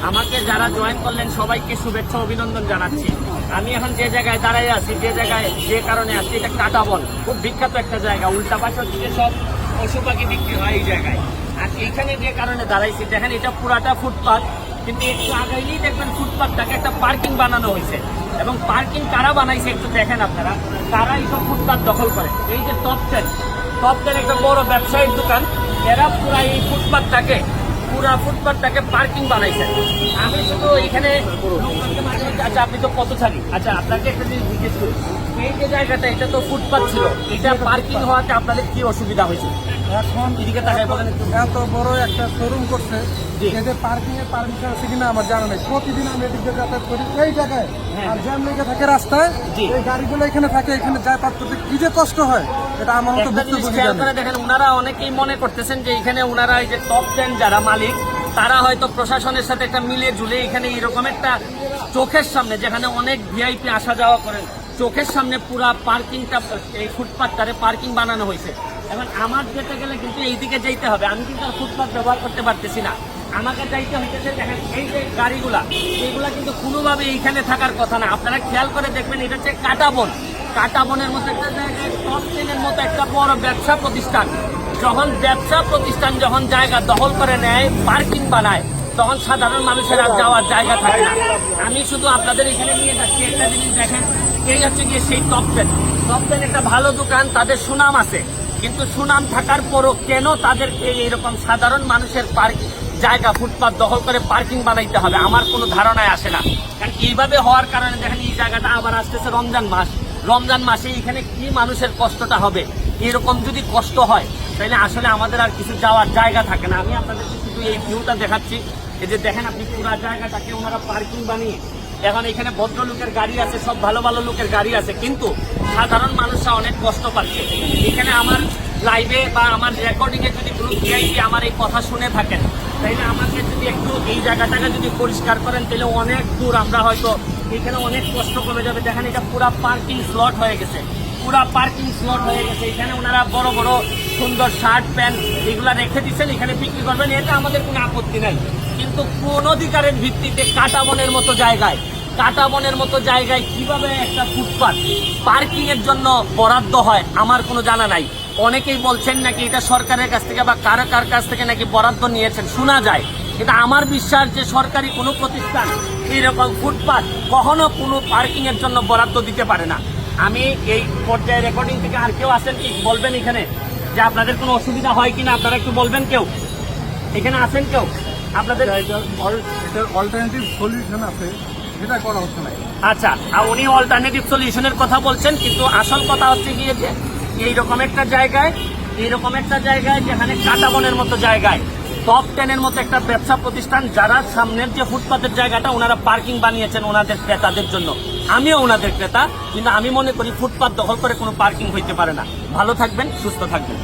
আমাকে যারা জয়েন করলেন সবাইকে শুভেচ্ছা অভিনন্দন জানাচ্ছি। আমি এখন যে জায়গায় দাঁড়াই আছি, যে কারণে আছি, এটা কাঁটাবন, খুব বিখ্যাত একটা জায়গা। উল্টা পাশে হচ্ছে সব পশু পাখি বিক্রি হয় এই জায়গায়। আর এইখানে যে কারণে দাঁড়াইছি, দেখেন এটা পুরাটা ফুটপাথ, কিন্তু একটু আগাইলেই দেখবেন ফুটপাথটাকে একটা পার্কিং বানানো হয়েছে। এবং পার্কিং কারা বানাইছে একটু দেখেন আপনারা, কারা এইসব ফুটপাথ দখল করে। এই যে টপ টেন একটা বড় ব্যবসায়িক দোকান, এরা পুরা এই ফুটপাথটাকে পার্কিং বানাইছে। আমি শুধু এখানে, আচ্ছা আপনি তো পথচারী, আচ্ছা আপনাকে একটা জিনিস জিজ্ঞেস করি, এই যে জায়গাটা এটা তো ফুটপাথ ছিল, এটা পার্কিং হওয়াতে আপনাদের কি অসুবিধা হয়েছে? এখন এদিকে তাকাই বলেন একটু। এত বড় একটা শোরুম করছে, এদের পার্কিং এর পারমিশন আছে কিনা আমার জানা নেই। প্রতিদিন আমি এদিকে যাতায়াত করি এই জায়গায়, আর জ্যাম লেগে থাকে রাস্তায়, এই গাড়িগুলো এখানে থাকে, এখানে যাতায়াত করতে কি যে কষ্ট হয় এটা আমার মতো ভুক্তভোগী জানে। দেখেন ওনারা অনেকেই মনে করতেছেন যে এখানে ওনারা এই যে টপ 10 যারা মালিক, তারা হয়তো প্রশাসনের সাথে একটা মিলে ঝুলে এখানে এরকম একটা চোখের সামনে, যেখানে অনেক ভিআইপি আসা যাওয়া করেন, চোখের সামনে পুরা পার্কিংটা, এই ফুটপাথটারে পার্কিং বানানো হয়েছে। এখন আমার যেতে গেলে কিন্তু এইদিকে যাইতে হবে, আমি কিন্তু আর ফুটপাথ ব্যবহার করতে পারতেছি না, আমাকে যাইতে হইতেছে। দেখেন এই যে গাড়িগুলা, এইগুলা কিন্তু কোনোভাবে এইখানে থাকার কথা না। আপনারা খেয়াল করে দেখবেন, এটা হচ্ছে কাঁটাবনের মতো একটা জায়গায়, টপ 10-এর মতো একটা বড় ব্যবসা প্রতিষ্ঠান। যখন জায়গা দখল করে নেয়, পার্কিং বানায়, তখন সাধারণ মানুষের আর যাওয়ার জায়গা থাকে না। আমি শুধু আপনাদের এখানে নিয়ে যাচ্ছি একটা জিনিস দেখেন, এই হচ্ছে গিয়ে সেই টপ 10 একটা ভালো দোকান, তাদের সুনাম আছে, কিন্তু সুনাম থাকার পরও কেন তাদেরকে এইরকম সাধারণ মানুষের জায়গা ফুটপাথ দখল করে পার্কিং বানাইতে হবে, আমার কোনো ধারণায় আসে না। কারণ এইভাবে হওয়ার কারণে দেখেন এই জায়গাটা আবার আসতেছে রমজান মাসে এখানে কি মানুষের কষ্টটা হবে। এরকম যদি কষ্ট হয় তাহলে আসলে আমাদের আর কিছু যাওয়ার জায়গা থাকে না। আমি আপনাদেরকে শুধু এই ভিউটা দেখাচ্ছি, এই যে দেখেন আপনি পুরা জায়গাটাকে ওনারা পার্কিং বানিয়ে, এখন এখানে ভদ্রলোকের গাড়ি আছে, সব ভালো ভালো লোকের গাড়ি আছে, কিন্তু সাধারণ মানুষরা অনেক কষ্ট পাচ্ছে। এখানে আমার লাইভে বা আমার রেকর্ডিং এ যদি কোনো ভিআইপি আমার এই কথা শুনে থাকেন, তাইলে আমাকে যদি একটু এই জায়গাটাকে যদি পরিষ্কার করেন, তাহলে অনেক দূর আমরা হয়তো এখানে অনেক কষ্ট কমে যাবে। দেখেন এটা পুরা পার্কিং স্লট হয়ে গেছে, এখানে ওনারা বড় বড় সুন্দর শার্ট প্যান্ট এগুলা রেখে দিচ্ছেন, এখানে বিক্রি করবেন, এটা আমাদের কোনো আপত্তি নাই। কিন্তু কোন অধিকারের ভিত্তিতে কাঁটাবনের মতো জায়গায় কিভাবে একটা ফুটপাথ পার্কিং এর জন্য বরাদ্দ হয় আমার কোনো জানা নাই। অনেকেই বলছেন নাকি এটা সরকারের কাছ থেকে বা কার কাছ থেকে নাকি বরাদ্দ নিয়েছেন শোনা যায়, কিন্তু আমার বিশ্বাস যে সরকারি কোনো প্রতিষ্ঠান এইরকম ফুটপাথ কখনো কোনো পার্কিং এর জন্য বরাদ্দ দিতে পারে না। আমি এই পর্যায়ে রেকর্ডিং থেকে আর কেউ আছেন কি বলবেন এখানে, যে আপনাদের কোনো অসুবিধা হয় কিনা, আপনারা একটু বলবেন। কেউ এখানে আছেন কেউ? আপনাদের অল্টারনেটিভ সলিউশন আছে, সেটা করা হচ্ছে না। আচ্ছা, আর উনি অল্টারনেটিভ সলিউশনের কথা বলছেন, কিন্তু আসল কথা হচ্ছে গিয়ে যে এইরকম একটা জায়গায় যেখানে কাঁটাবনের মতো জায়গায় টপ 10-এর মতো একটা ব্যবসা প্রতিষ্ঠান, যারা সামনের যে ফুটপাতের জায়গাটা ওনারা পার্কিং বানিয়েছেন ওনাদের ক্রেতাদের জন্য। আমিও ওনাদের ক্রেতা, কিন্তু আমি মনে করি ফুটপাত দখল করে কোনো পার্কিং হইতে পারে না। ভালো থাকবেন, সুস্থ থাকবেন।